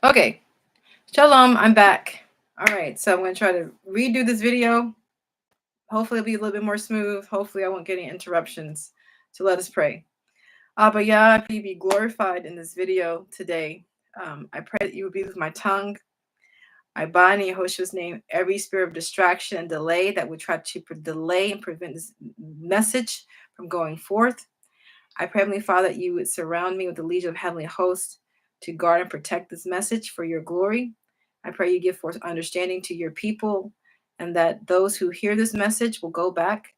Okay, Shalom, I'm back. All right, so I'm going to try to redo this video. Hopefully, it'll be a little bit more smooth. Hopefully, I won't get any interruptions. So let us pray. But yeah, if you be glorified in this video today, I pray that you will be with my tongue. I bind in Yehoshua's name every spirit of distraction and delay that would try to delay and prevent this message from going forth. I pray, Heavenly Father, that you would surround me with the legion of heavenly hosts to guard and protect this message for your glory. I pray you give forth understanding to your people and that those who hear this message will go back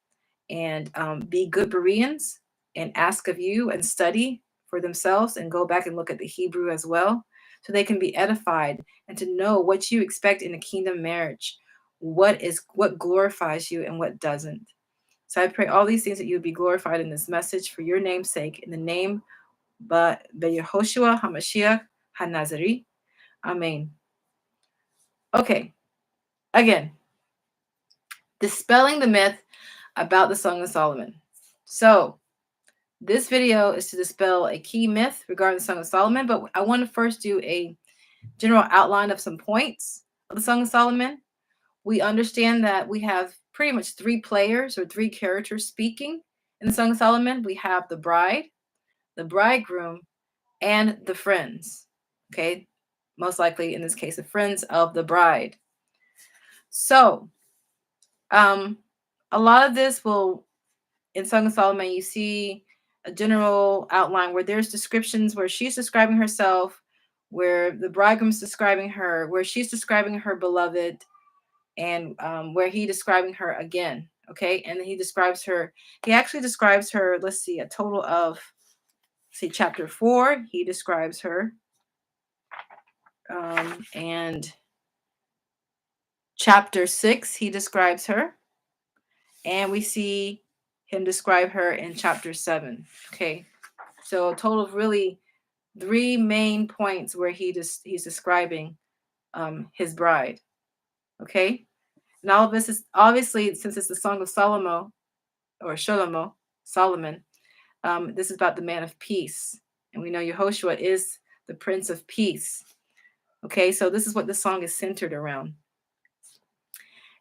and be good Bereans and ask of you and study for themselves and go back and look at the Hebrew as well so they can be edified and to know what you expect in a kingdom marriage, what glorifies you and what doesn't. So I pray all these things that you would be glorified in this message for your name's sake, in the name but Yehoshua HaMashiach HaNazari. Amen. Okay, again, dispelling the myth about the Song of Solomon. So this video is to dispel a key myth regarding the Song of Solomon, but I want to first do a general outline of some points of the Song of Solomon. We understand that we have pretty much three players or three characters speaking in the Song of Solomon. We have the bride, the bridegroom, and the friends. Okay, most likely in this case, the friends of the bride. So, a lot of this will, in Song of Solomon, you see a general outline where there's descriptions where she's describing herself, where the bridegroom's describing her, where she's describing her beloved, and where he describing her again. Okay, and he describes her. He actually describes her. Let's see, a total of chapter 4. He describes her, and chapter 6. He describes her, and we see him describe her in chapter 7. Okay, so a total of really 3 main points where he's describing his bride. Okay, and all of this is obviously, since it's the Song of Solomon or Solomon, this is about the man of peace, and we know Yehoshua is the Prince of Peace. Okay, so this is what the song is centered around.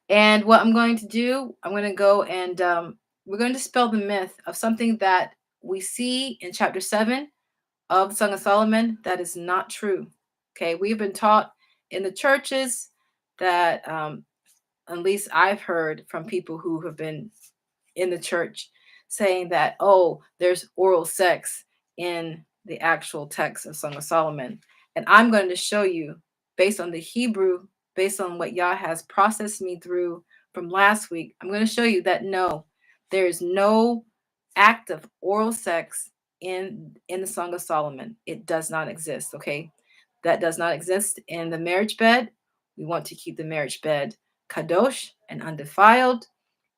And what I'm going to do, I'm going to go and we're going to dispel the myth of something that we see in chapter 7 of the Song of Solomon that is not true. Okay, we've been taught in the churches that, at least I've heard from people who have been in the church, saying that, oh, there's oral sex in the actual text of Song of Solomon. And I'm going to show you, based on the Hebrew, based on what Yah has processed me through from last week, I'm going to show you that no, there is no act of oral sex in the Song of Solomon. It does not exist, okay? That does not exist in the marriage bed. We want to keep the marriage bed kadosh and undefiled.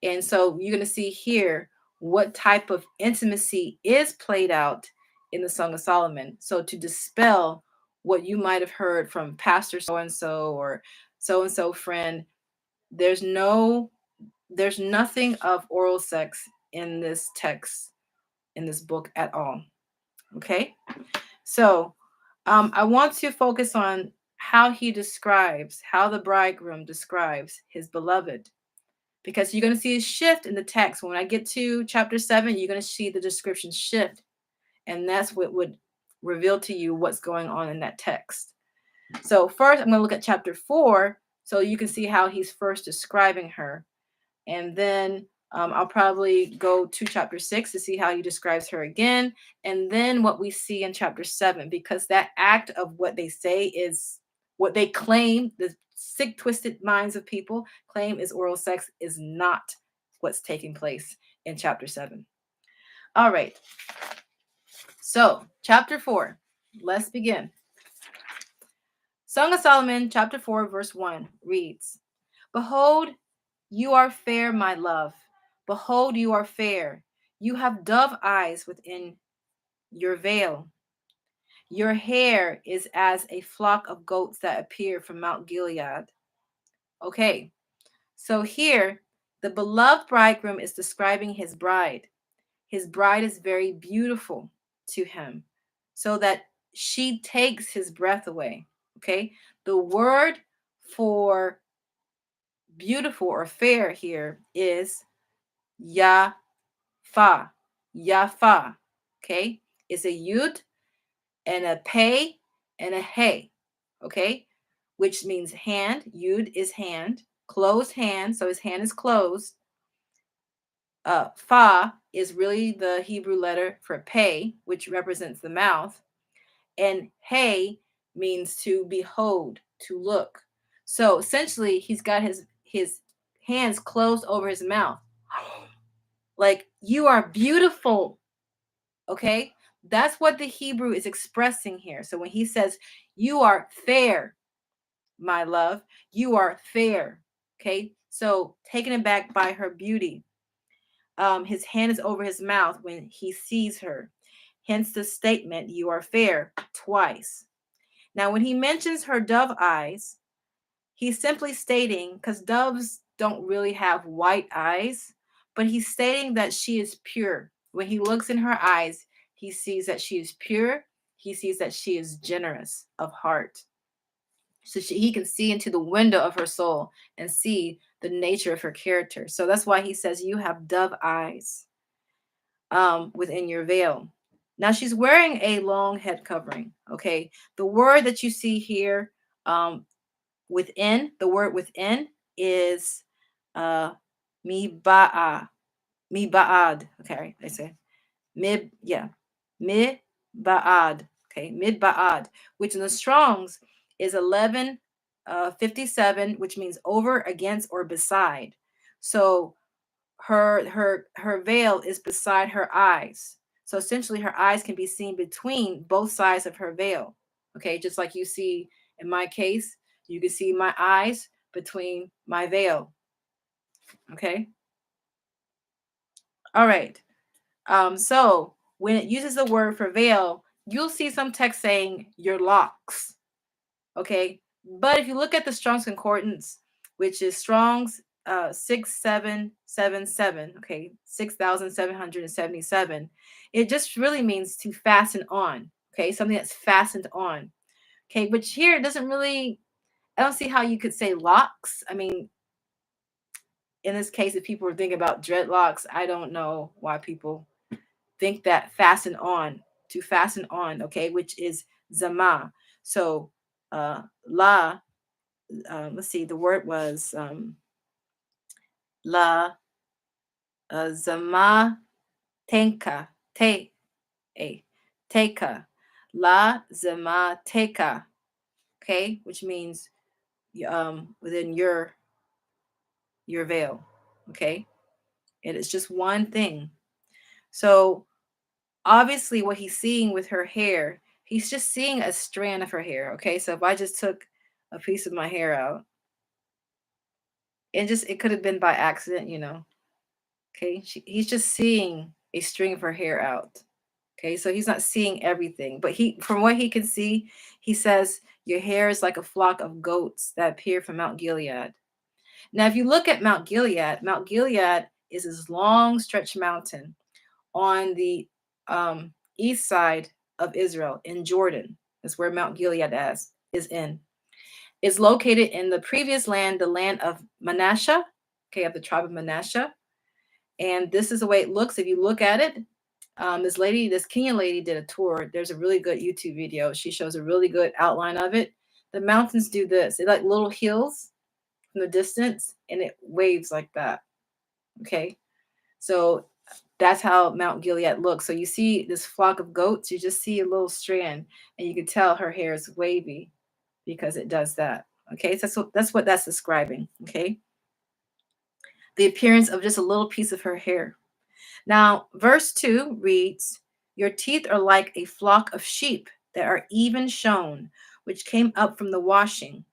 And so you're going to see here what type of intimacy is played out in the Song of Solomon. So to dispel what you might have heard from Pastor so or so friend, there's nothing of oral sex in this text, in this book at all. Okay? So I want to focus on how the bridegroom describes his beloved, because you're going to see a shift in the text. When I get to chapter 7, you're going to see the description shift, and that's what would reveal to you what's going on in that text. So first, I'm going to look at chapter 4, so you can see how he's first describing her, and then I'll probably go to chapter 6 to see how he describes her again, and then what we see in chapter 7, because that act of what they say is what they claim, the sick, twisted minds of people claim is oral sex, is not what's taking place in chapter 7. All right. So, chapter 4. Let's begin. Song of Solomon, chapter 4, verse 1 reads, "Behold, you are fair, my love. Behold, you are fair. You have dove eyes within your veil. Your hair is as a flock of goats that appear from Mount Gilead." Okay, so here the beloved bridegroom is describing his bride. His bride is very beautiful to him, so that she takes his breath away. Okay. The word for beautiful or fair here is yafa. Yafa. Okay. It's a yud and a pei and a hey. Okay. Which means hand. Yud is hand. Closed hand. So his hand is closed. Fa is really the Hebrew letter for pei, which represents the mouth. And hey means to behold, to look. So essentially, he's got his hands closed over his mouth. Like, you are beautiful. Okay? That's what the Hebrew is expressing here. So when he says, you are fair, my love, you are fair. Okay? So taken aback by her beauty. His hand is over his mouth when he sees her. Hence the statement, you are fair, twice. Now, when he mentions her dove eyes, he's simply stating, because doves don't really have white eyes, but he's stating that she is pure. When he looks in her eyes, he sees that she is pure. He sees that she is generous of heart. So he can see into the window of her soul and see the nature of her character. So that's why he says, you have dove eyes within your veil. Now she's wearing a long head covering. Okay. The word that you see here within, the word within is miba'a, miba'ad. Okay, I say mib, yeah, miba'ad. Okay, miba'ad, which in the Strongs is 1157, which means over, against, or beside. So her veil is beside her eyes. So essentially her eyes can be seen between both sides of her veil. Okay, just like you see in my case, you can see my eyes between my veil. Okay. All right. So when it uses the word for veil, you'll see some text saying your locks. Okay. But if you look at the Strong's Concordance, which is Strong's 6777, okay, 6777, it just really means to fasten on. Okay, something that's fastened on. Okay, which here it doesn't really, I don't see how you could say locks. I mean, in this case, if people were thinking about dreadlocks, I don't know why people think that fasten on, to fasten on, okay, which is zama. So la, let's see, the word was la zama tenka, te, a, teka, la zama teka, okay, which means within your veil, okay, and it's just one thing. So obviously what he's seeing with her hair, he's just seeing a strand of her hair. Okay, so if I just took a piece of my hair out, and just, it could have been by accident, you know. Okay, he's just seeing a string of her hair out. Okay, so he's not seeing everything, but he, from what he can see, he says your hair is like a flock of goats that appear from Mount Gilead. Now if you look at Mount Gilead is this long stretched mountain on the east side of Israel in Jordan. That's where Mount Gilead is in. It's located in the previous land, the land of Manasseh, okay, of the tribe of Manasseh. And this is the way it looks. If you look at it, this Kenyan lady did a tour. There's a really good YouTube video. She shows a really good outline of it. The mountains do this. They're like little hills from the distance, and it waves like that. Okay. So that's how Mount Gilead looks. So you see this flock of goats, you just see a little strand, and you can tell her hair is wavy because it does that. Okay, so that's what that's describing. Okay, the appearance of just a little piece of her hair. Now, verse 2 reads, your teeth are like a flock of sheep that are even shown, which came up from the washing,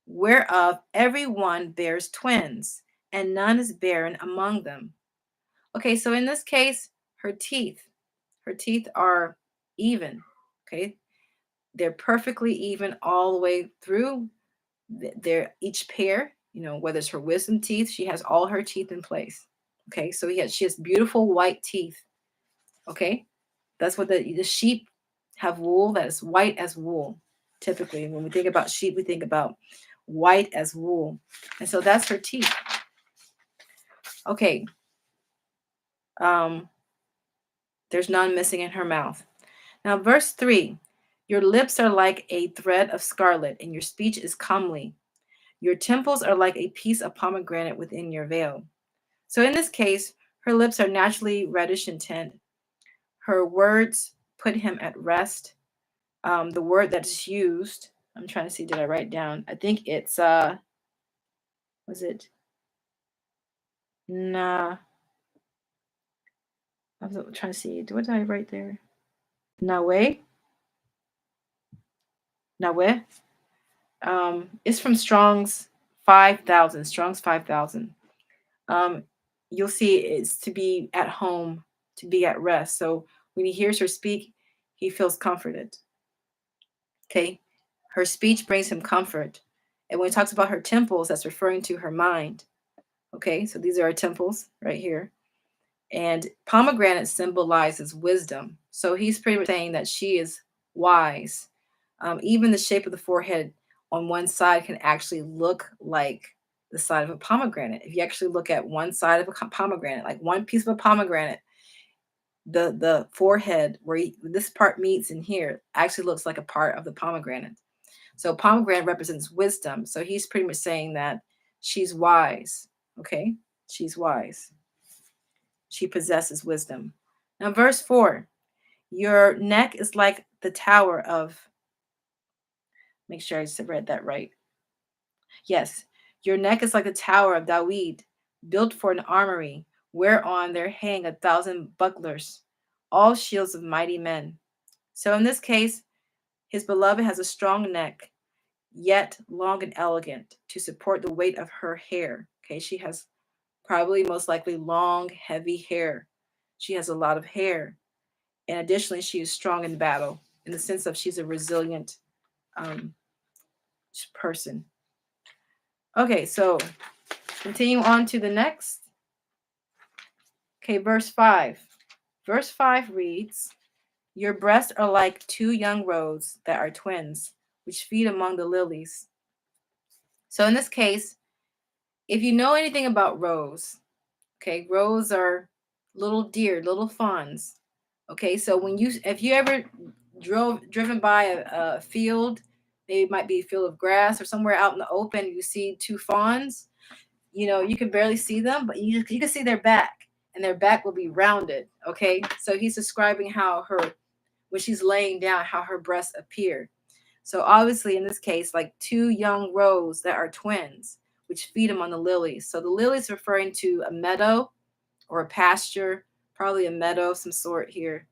whereof every one bears twins, and none is barren among them. Okay, so in this case, her teeth are even. Okay, they're perfectly even all the way through. They're each pair, you know, whether it's her wisdom teeth, she has all her teeth in place. Okay, so she has beautiful white teeth. Okay, that's what the sheep have wool that is white as wool. Typically, when we think about sheep, we think about white as wool. And so that's her teeth. Okay. Um, there's none missing in her mouth. Now, verse 3, your lips are like a thread of scarlet, and your speech is comely. Your temples are like a piece of pomegranate within your veil. So in this case, her lips are naturally reddish in tint. Her words put him at rest. The word that's used, I'm trying to see, did I write down? I think it's was it nah? I was trying to see. What did I write there? Nawe, Nawe. It's from Strong's 5,000. Strong's 5,000. Um, you'll see it's to be at home, to be at rest. So when he hears her speak, he feels comforted. Okay. Her speech brings him comfort. And when he talks about her temples, that's referring to her mind. Okay. So these are our temples right here. And pomegranate symbolizes wisdom. So he's pretty much saying that she is wise. Even the shape of the forehead on one side can actually look like the side of a pomegranate. If you actually look at one side of a pomegranate, like one piece of a pomegranate, the forehead where this part meets in here actually looks like a part of the pomegranate. So pomegranate represents wisdom. So he's pretty much saying that she's wise. Okay, she's wise. She possesses wisdom. Now, verse 4, your neck is like the tower of, make sure I read that right. Yes, your neck is like the tower of David, built for an armory, whereon there hang 1,000 bucklers, all shields of mighty men. So in this case, his beloved has a strong neck, yet long and elegant, to support the weight of her hair. Okay, she has probably most likely long, heavy hair. She has a lot of hair. And additionally, she is strong in battle in the sense of she's a resilient um, person. Okay, so continue on to the next. Okay, verse 5. Verse 5 reads, your breasts are like two young roes that are twins, which feed among the lilies. So in this case, if you know anything about roes, okay, roes are little deer, little fawns. Okay, so if you ever driven by a field, maybe it might be a field of grass or somewhere out in the open, you see two fawns, you can barely see them, but you can see their back, and their back will be rounded. Okay, so he's describing how when she's laying down, how her breasts appear. So obviously in this case, like two young roes that are twins, which feed them on the lilies. So the lilies referring to a meadow or a pasture, probably a meadow of some sort here.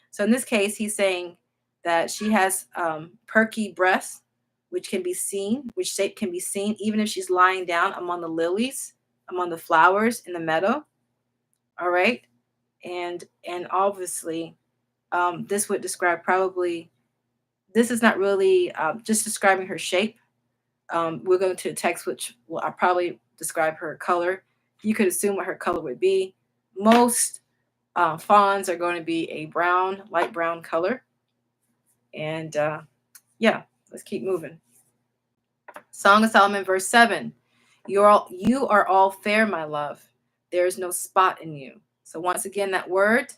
So in this case, he's saying that she has perky breasts, which shape can be seen, even if she's lying down among the lilies, among the flowers in the meadow. All right, and obviously, this would describe probably. This is not really just describing her shape. We're going to a text which will probably describe her color. You could assume what her color would be. Most fawns are going to be a light brown color. And yeah, let's keep moving. Song of Solomon, verse 7. You are all fair, my love. There is no spot in you. So once again, that word,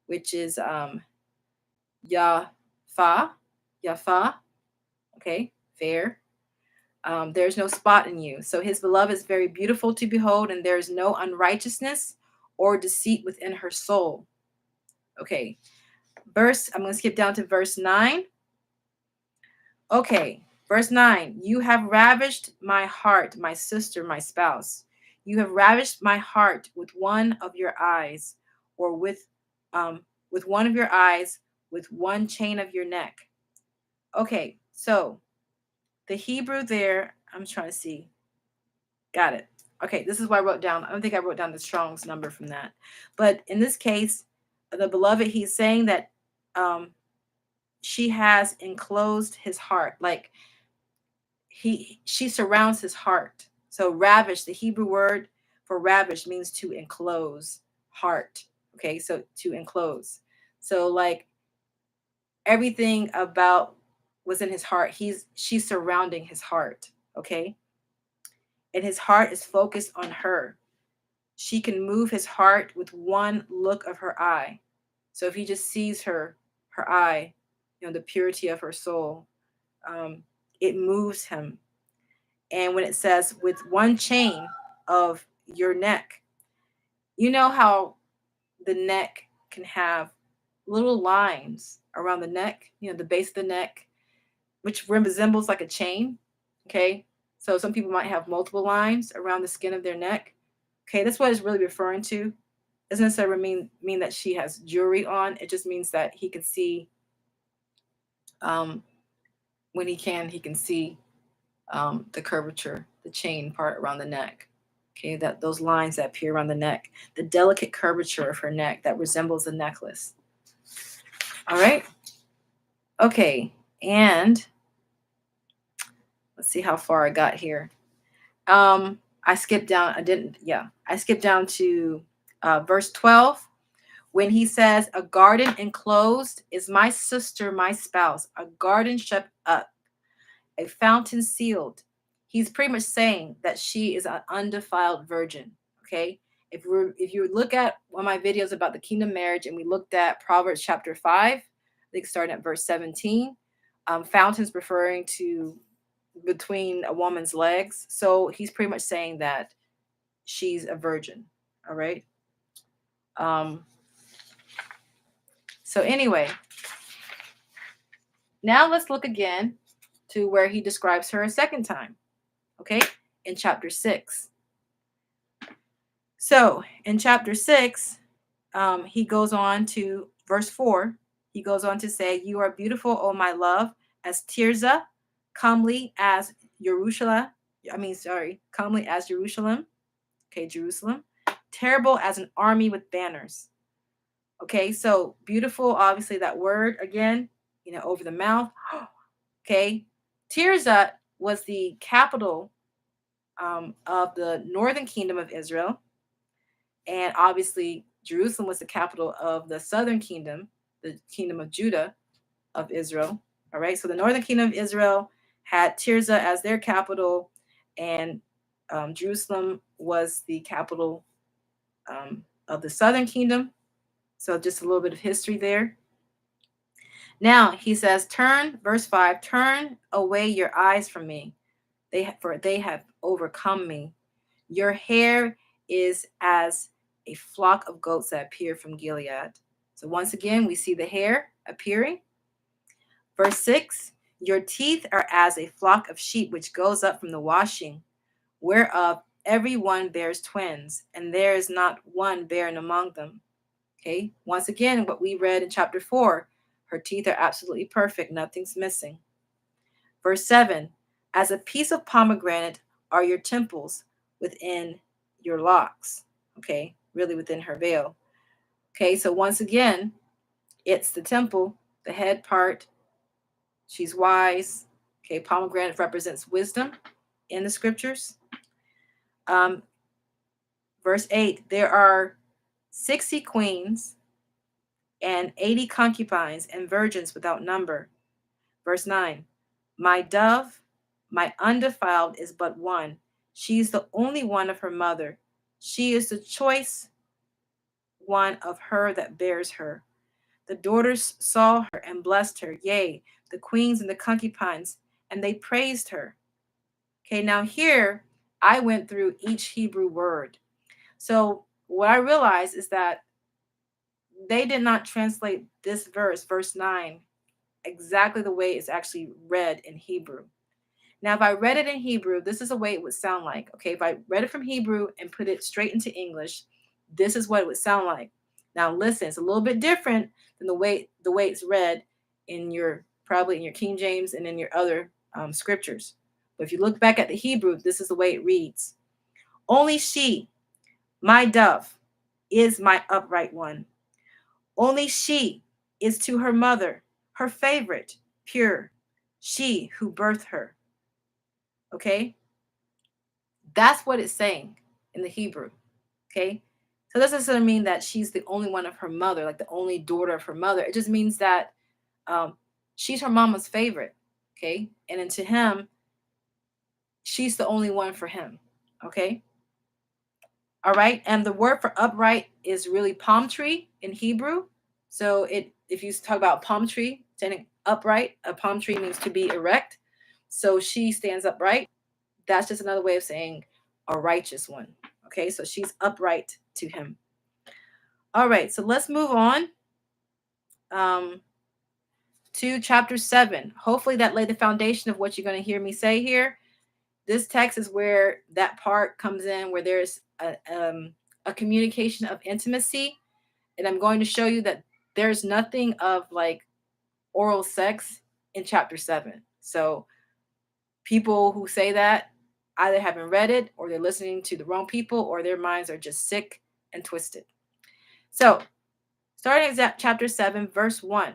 which is Yafa, okay, fair. There's no spot in you. So his beloved is very beautiful to behold, and there is no unrighteousness or deceit within her soul. Okay, I'm going to skip down to verse 9. Okay, verse 9. You have ravished my heart, my sister, my spouse. You have ravished my heart with one of your eyes, or with one of your eyes, with one chain of your neck. Okay, so the Hebrew there, I'm trying to see. Got it. Okay, this is what I wrote down. I don't think I wrote down the Strong's number from that. But in this case, the beloved, he's saying that she has enclosed his heart. Like she surrounds his heart. So ravish, the Hebrew word for ravish means to enclose heart. Okay, so to enclose. So like everything about was in his heart. She's surrounding his heart, okay? And his heart is focused on her. She can move his heart with one look of her eye. So if he just sees her eye, the purity of her soul, it moves him. And when it says with one chain of your neck, you know how the neck can have little lines around the neck, the base of the neck, which resembles like a chain. Okay. So some people might have multiple lines around the skin of their neck. Okay. That's what it's really referring to. It doesn't necessarily mean that she has jewelry on. It just means that he can see, when he can see the curvature, the chain part around the neck. Okay, that those lines that appear around the neck, the delicate curvature of her neck that resembles a necklace. All right. Okay, and let's see how far I got here. I skipped down. I skipped down to verse 12 when he says, "A garden enclosed is my sister, my spouse. A garden shut up, a fountain sealed." He's pretty much saying that she is an undefiled virgin. Okay. If you look at one of my videos about the kingdom marriage, and we looked at Proverbs chapter 5, I think starting at verse 17, fountains referring to between a woman's legs. So he's pretty much saying that she's a virgin. All right. Um, so anyway, now let's look again to where he describes her a second time. Okay, in chapter 6. So in chapter 6, he goes on to verse 4. He goes on to say, "You are beautiful, O my love, as Tirzah, comely as Jerusalem. Comely as Jerusalem." Okay, Jerusalem. "Terrible as an army with banners." Okay, so beautiful, obviously, that word again, over the mouth. Okay, Tirzah was the capital of the northern kingdom of Israel. And obviously, Jerusalem was the capital of the southern kingdom, the kingdom of Judah of Israel. All right. So the northern kingdom of Israel had Tirzah as their capital, and Jerusalem was the capital of the southern kingdom. So just a little bit of history there. Now he says, verse 5, "Turn away your eyes from me. For they have overcome me. Your hair is as a flock of goats that appear from Gilead." So once again, we see the hair appearing. Verse 6, "Your teeth are as a flock of sheep which goes up from the washing, whereof every one bears twins, and there is not one barren among them." Okay, once again, what we read in chapter 4, her teeth are absolutely perfect, nothing's missing. Verse 7, "As a piece of pomegranate are your temples within your locks." Okay, really within her veil. Okay, so once again, it's the temple, the head part. She's wise. Okay, pomegranate represents wisdom in the scriptures. Verse 8, "There are 60 queens and 80 concubines and virgins without number." Verse 9, "My dove, my undefiled, is but one. She is the only one of her mother. She is the choice one of her that bears her. The daughters saw her and blessed her, yea, the queens and the concubines, and they praised her." Okay, now here I went through each Hebrew word. So what I realized is that they did not translate this verse 9, exactly the way it's actually read in Hebrew. Now, if I read it in Hebrew, this is the way it would sound like. Okay, if I read it from Hebrew and put it straight into English, this is what it would sound like. Now, listen, it's a little bit different than the way it's read in probably in your King James and in your other scriptures. But if you look back at the Hebrew, this is the way it reads: "Only she, my dove, is my upright one. Only she is to her mother, her favorite, pure, she who birthed her." Okay? That's what it's saying in the Hebrew. Okay? So that doesn't mean that she's the only one of her mother, like the only daughter of her mother. It just means that she's her mama's favorite. Okay. And then to him, she's the only one for him. Okay. All right. And the word for upright is really palm tree in Hebrew. So if you talk about palm tree standing upright, a palm tree means to be erect. So she stands upright. That's just another way of saying a righteous one. Okay. So she's upright to him. All right. So let's move on um, to chapter 7. Hopefully that laid the foundation of what you're going to hear me say here. This text is where that part comes in, where there's a communication of intimacy. And I'm going to show you that there's nothing of like oral sex in chapter 7. So people who say that either haven't read it, or they're listening to the wrong people, or their minds are just sick and twisted. So starting at chapter 7, verse 1.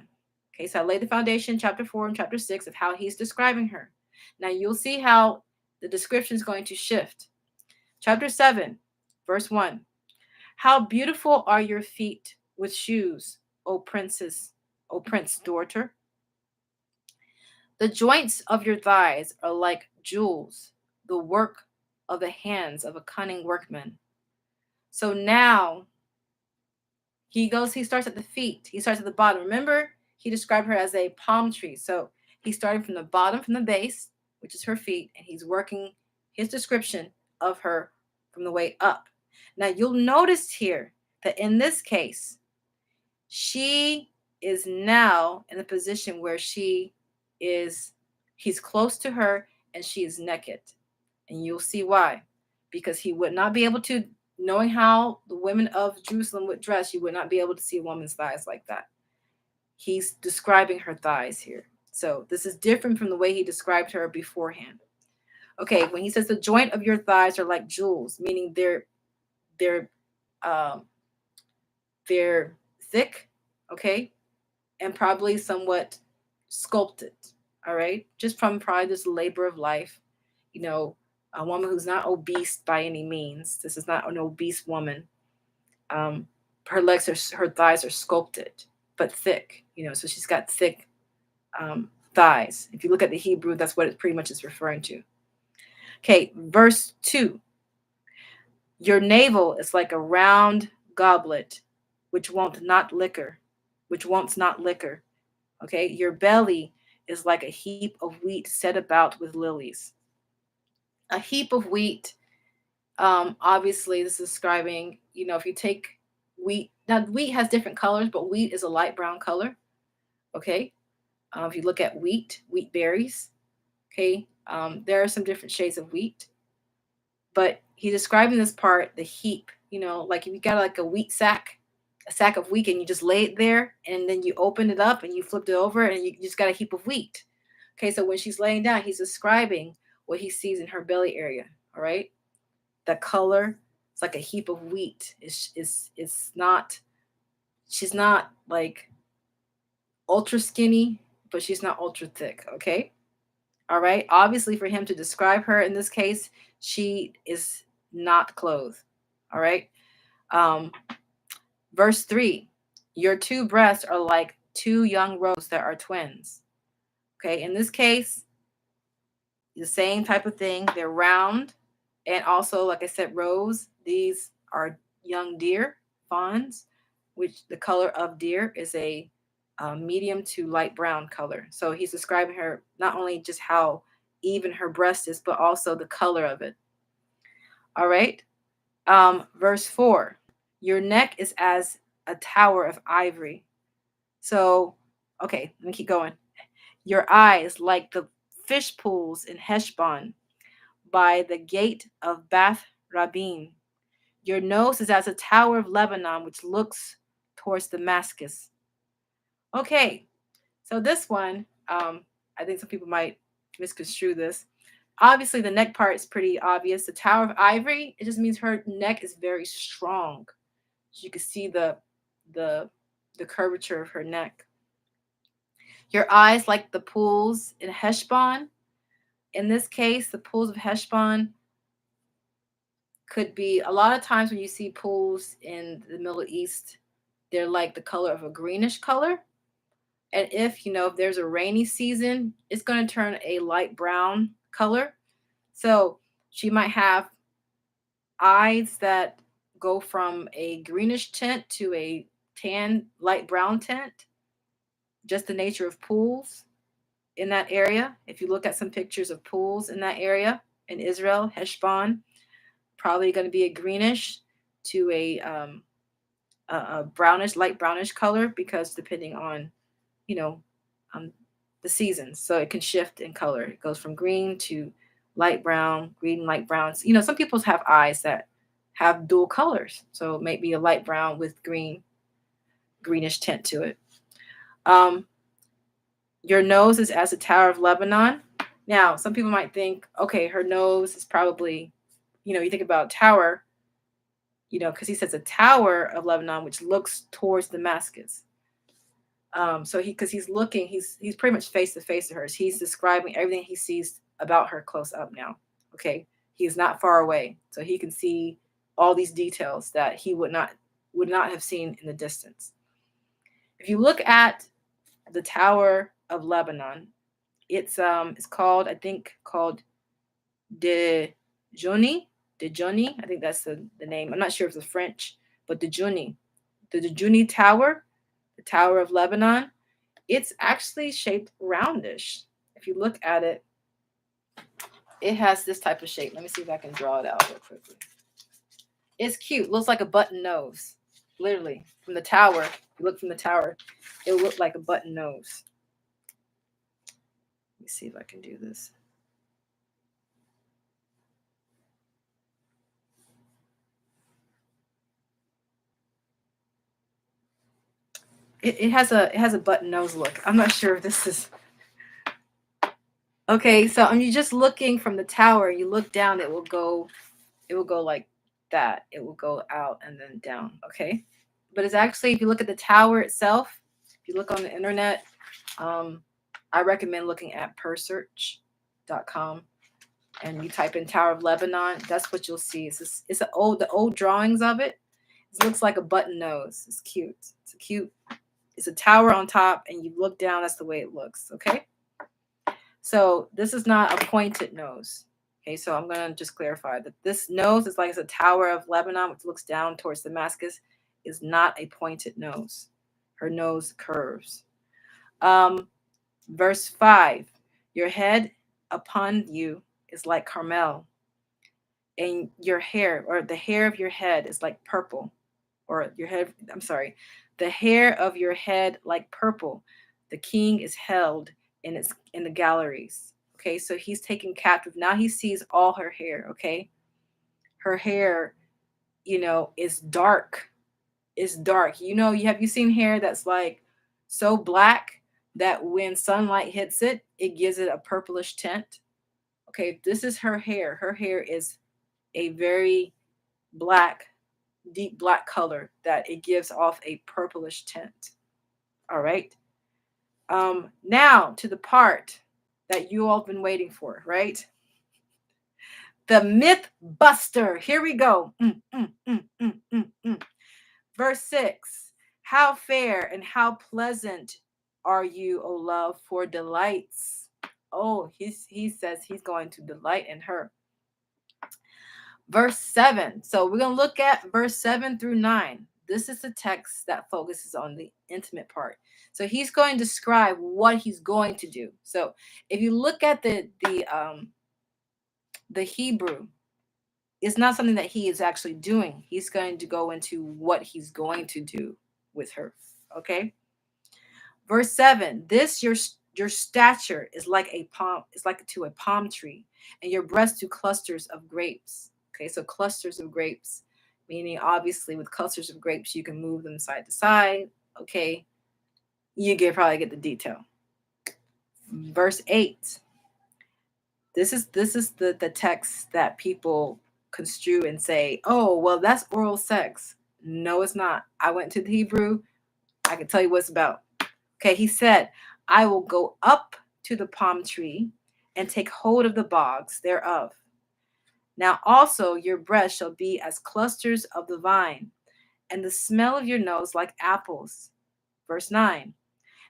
Okay, so I laid the foundation, chapter 4 and chapter 6, of how he's describing her. Now you'll see how the description is going to shift. Chapter 7, verse 1. How beautiful are your feet with shoes, O princess, O prince daughter. The joints of your thighs are like jewels, the work of the hands of a cunning workman. So now he starts at the feet. He starts at the bottom. Remember, he described her as a palm tree. So he's starting from the bottom, from the base, which is her feet, and he's working his description of her from the way up. Now you'll notice here that in this case, she is now in a position where he's close to her and she is naked. And you'll see why. Because he would not be able to, knowing how the women of Jerusalem would dress, you would not be able to see a woman's thighs like that. He's describing her thighs here. So this is different from the way he described her beforehand. Okay, when he says the joint of your thighs are like jewels, meaning they're um, they're thick, okay, and probably somewhat sculpted. All right, just from probably this labor of life, you know, a woman who's not obese by any means. This is not an obese woman. Um, her thighs are sculpted, but thick. You know, so she's got thick thighs. If you look at the Hebrew, that's what it pretty much is referring to. Okay, verse 2. Your navel is like a round goblet, which wants not liquor. Okay, your belly is like a heap of wheat set about with lilies. A heap of wheat. Obviously, this is describing, you know, if you take wheat, now wheat has different colors, but wheat is a light brown color. Okay, if you look at wheat berries, okay, there are some different shades of wheat, but he's describing this part, the heap, you know, like if you got like a sack of wheat, and you just lay it there, and then you open it up and you flipped it over, and you just got a heap of wheat. Okay, so when she's laying down, he's describing what he sees in her belly area. All right, the color, it's like a heap of wheat. It's not, she's not like ultra skinny, but she's not ultra thick. Okay, all right. Obviously, for him to describe her in this case, she is not clothed. All right. Um, verse 3. Your two breasts are like two young roes that are twins. Okay. In this case, the same type of thing. They're round. And also, like I said, roes. These are young deer, fawns, which the color of deer is a medium to light brown color. So he's describing her not only just how even her breast is, but also the color of it. All right. Verse 4. Your neck is as a tower of ivory. So, okay, let me keep going. Your eyes like the fish pools in Heshbon by the gate of Bath Rabbim. Your nose is as a tower of Lebanon, which looks towards Damascus. Okay, so this one, I think some people might misconstrue this. Obviously, the neck part is pretty obvious. The Tower of Ivory, it just means her neck is very strong. You can see the the curvature of her neck. Your eyes like the pools in Heshbon. In this case, the pools of Heshbon could be, a lot of times when you see pools in the Middle East, they're like the color of a greenish color. And if there's a rainy season, it's going to turn a light brown color. So she might have eyes that go from a greenish tint to a tan, light brown tint, just the nature of pools in that area. If you look at some pictures of pools in that area in Israel, Heshbon, probably going to be a greenish to a brownish, light brownish color because depending on, you know, um, the seasons. So it can shift in color. It goes from green to light brown, green, light brown. Some people have eyes that have dual colors. So it might be a light brown with greenish tint to it. Um, your nose is as the Tower of Lebanon. Now, some people might think, okay, her nose is probably, you think about tower, because he says a Tower of Lebanon, which looks towards Damascus. So because he's looking, he's pretty much face to face to her. He's describing everything he sees about her close up now. Okay, he's not far away, so he can see all these details that he would not have seen in the distance. If you look at the Tower of Lebanon, it's called, I think, called De Joni. De Joni, I think that's the name. I'm not sure if it's French, but De Joni. The De Joni Tower, the Tower of Lebanon, it's actually shaped roundish. If you look at it, it has this type of shape. Let me see if I can draw it out real quickly. It's cute. Looks like a button nose. Literally, from the tower. If you look from the tower, it will look like a button nose. Let me see if I can do this. It has a button nose look. I'm not sure if this is okay. So you're just looking from the tower. You look down. It will go like that. It will go out and then down. Okay, but it's actually, if you look at the tower itself, if you look on the internet, um, I recommend looking at persearch.com and you type in Tower of Lebanon. That's what you'll see. It's the old drawings of it. It looks like a button nose. It's cute. It's a tower on top, and you look down. That's the way it looks. Okay. So this is not a pointed nose. Okay, so I'm going to just clarify that this nose is like it's a Tower of Lebanon, which looks down towards Damascus, is not a pointed nose. Her nose curves. Verse 5, your head upon you is like Carmel, and your hair, or the hair of your head, is like purple, or your head, I'm sorry, the hair of your head like purple. The king is held in the galleries. Okay, so he's taken captive. Now he sees all her hair. Okay, her hair, is dark. It's dark. You seen hair that's like so black that when sunlight hits it, it gives it a purplish tint. Okay, this is her hair. Her hair is a very black, deep black color that it gives off a purplish tint. All right. Now to the part that you all have been waiting for, right? The myth buster. Here we go. Verse 6. How fair and how pleasant are you, O love, for delights. Oh, he says he's going to delight in her. Verse 7. So we're going to look at verse 7 through 9. This is the text that focuses on the intimate part. So he's going to describe what he's going to do. So if you look at the Hebrew, it's not something that he is actually doing. He's going to go into what he's going to do with her. Okay. Verse 7. This your stature is like a palm, is like to a palm tree, and your breasts to clusters of grapes. Okay, so clusters of grapes, meaning obviously with clusters of grapes, you can move them side to side. Okay, you can probably get the detail. Verse 8. This is the text that people construe and say, oh, well, that's oral sex. No, it's not. I went to the Hebrew. I can tell you what it's about. Okay, he said, I will go up to the palm tree and take hold of the bogs thereof. Now also your breasts shall be as clusters of the vine, and the smell of your nose like apples. Verse 9.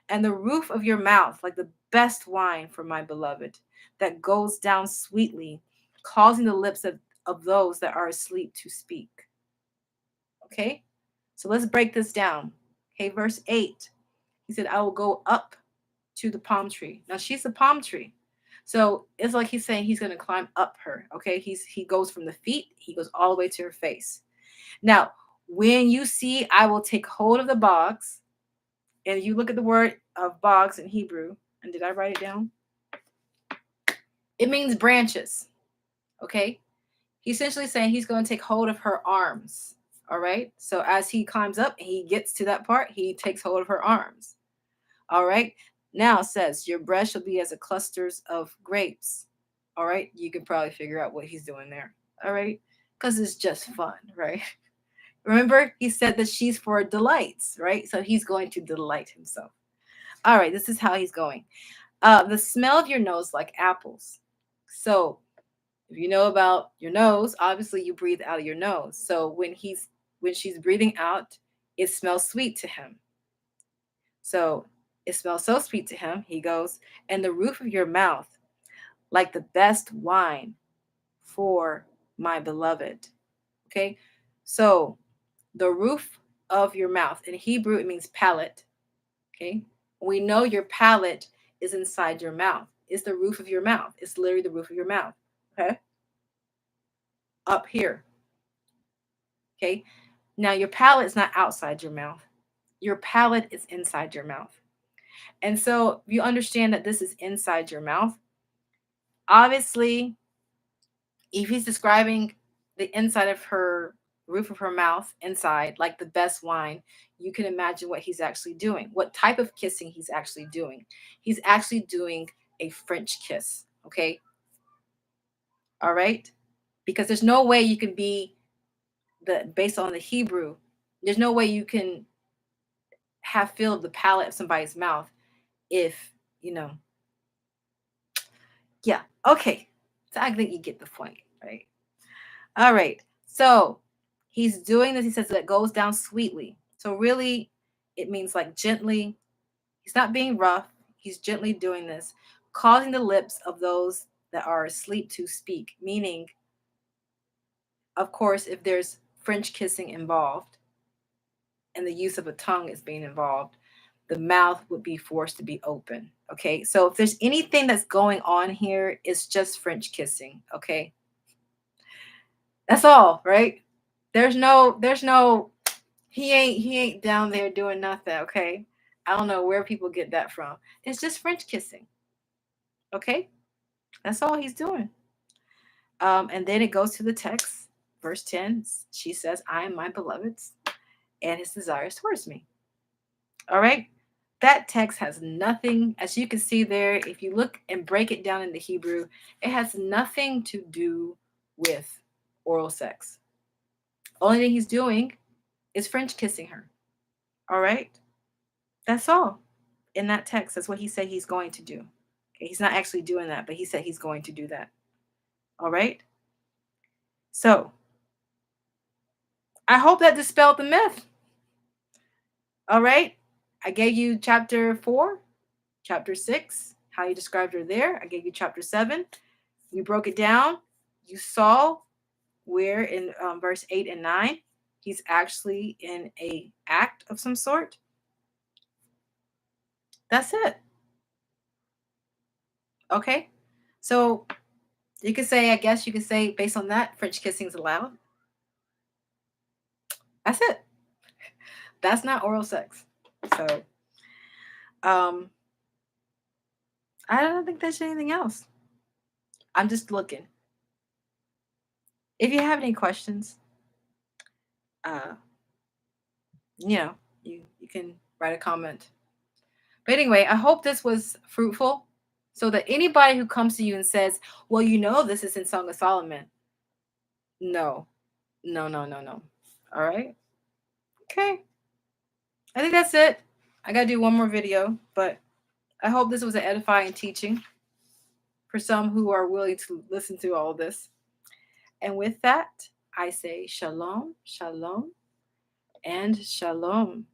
and the roof of your mouth like the best wine for my beloved, that goes down sweetly, causing the lips of those that are asleep to speak. Okay? So let's break this down. Okay, verse 8. He said, I will go up to the palm tree. Now she's a palm tree. So it's like he's saying he's going to climb up her. Okay? He goes from the feet, he goes all the way to her face. Now, when you see I will take hold of the bogs, and you look at the word of bogs in Hebrew, and did I write it down? It means branches. Okay? He's essentially saying he's going to take hold of her arms. All right? So as he climbs up and he gets to that part, he takes hold of her arms. All right? Now it says, your breast shall be as a clusters of grapes. All right? You can probably figure out what he's doing there. All right? Because it's just fun, right? Remember, he said that she's for delights, right? So he's going to delight himself. All right, this is how he's going. The smell of your nose like apples. So if you know about your nose, obviously you breathe out of your nose. So when she's breathing out, it smells sweet to him. So it smells so sweet to him, he goes, and the roof of your mouth like the best wine for my beloved. Okay? So the roof of your mouth, in Hebrew it means palate. Okay? We know your palate is inside your mouth. It's the roof of your mouth. It's literally the roof of your mouth. Okay? Up here. Okay? Now your palate is not outside your mouth. Your palate is inside your mouth. And so you understand that this is inside your mouth. Obviously, if he's describing the inside of her roof of her mouth inside like the best wine, you can imagine what he's actually doing, what type of kissing he's actually doing. He's actually doing a French kiss. Okay? All right? Because there's no way you can be based on the Hebrew, there's no way you can have filled the palate of somebody's mouth if, yeah. Okay. So I think you get the point, right? All right. So he's doing this. He says that goes down sweetly. So really, it means like gently. He's not being rough. He's gently doing this, causing the lips of those that are asleep to speak. Meaning, of course, if there's French kissing involved and the use of a tongue is being involved, the mouth would be forced to be open. Okay. So if there's anything that's going on here, it's just French kissing. Okay. That's all, right? There's no he ain't down there doing nothing, okay? I don't know where people get that from. It's just French kissing. Okay? That's all he's doing. And then it goes to the text, verse 10. She says, I am my beloved's, and his desires towards me. All right? That text has nothing, as you can see there, if you look and break it down in the Hebrew, it has nothing to do with oral sex. Only thing he's doing is French kissing her. All right? That's all in that text. That's what he said he's going to do. Okay? He's not actually doing that, but he said he's going to do that. All right? So, I hope that dispelled the myth. All right? I gave you chapter 4, chapter 6, how you described her there. I gave you chapter 7. We broke it down. You saw where in verse 8 and 9, he's actually in a act of some sort. That's it. Okay? So you could say, I guess you could say, based on that, French kissing is allowed. That's it. That's not oral sex. So I don't think there's anything else. I'm just looking. If you have any questions, you can write a comment. But anyway, I hope this was fruitful so that anybody who comes to you and says, well, this is in Song of Solomon. No. All right. Okay. I think that's it. I got to do one more video, but I hope this was an edifying teaching for some who are willing to listen to all this. And with that, I say shalom, shalom, and shalom.